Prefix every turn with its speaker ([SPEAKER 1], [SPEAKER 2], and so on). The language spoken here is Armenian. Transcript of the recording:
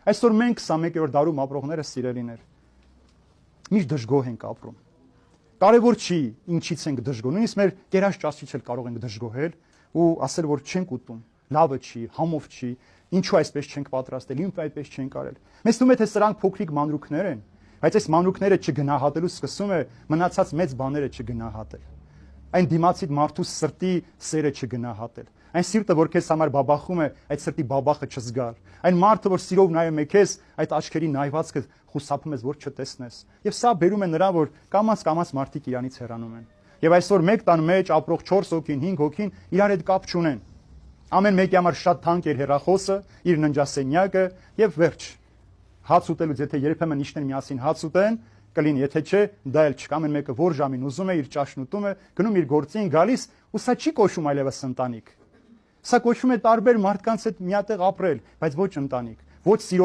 [SPEAKER 1] Այսօր մենք 21-րդ դարում ապրողները սիրելիներ միշտ դժգոհ ենք ապրում։ Կարևոր չի ինչից ենք դժգոհ, նույնիսկ մեր կերած ճաշից էլ կարող ենք դժգոհել ու ասել, որ չենք ուտում, լավը չի, համով չի, ինչու այսպես չենք պատրաստել, ինչու այդպես չենք արել։ Մեզ թվում է թե սրանք փոքրիկ մանրուքներ են, բայց այս մանրուքները չգնահատելու սկսում է մնացած մեծ բաները չգնահատել։ Այն դիմացի մարդու սրտի սերը չգնահատել։ Այն սիրտը, որ քեզ համար բաբախում է, այդ սրտի բաբախը չզգալ։ Այն մարդը, որ սիրով նայում է քեզ, այդ աչքերի նայվածքը խուսափում ես, որ չտեսնես։ Եվ սա բերում է նրան, որ կամաց մարդիկ իրանից հեռանում են։ Եվ այսօր մեկ տան մեջ ապրող 4 հոգին, 5 հոգին իրար հետ կապ չունեն։ Ամեն մեկի համար շատ թանկ էր հեռախոսը, իր ննջասենյակը եւ վերջ։ Հաց ուտելուց եթե երբեմն իշներ միասին հաց ուտեն, կլինի, եթե չէ, դա էլ չկա, ամեն մեկը որ ժամին ուզում է, իր ճաշն ուտում է, գնում իր գործին, գալիս, ու սա չի կոչվում այլևս ընտանիք։ Սա կոչվում է տարբեր մարդկանց հետ միատեղ ապրել, բայց ոչ ընտանիք, ոչ սիրո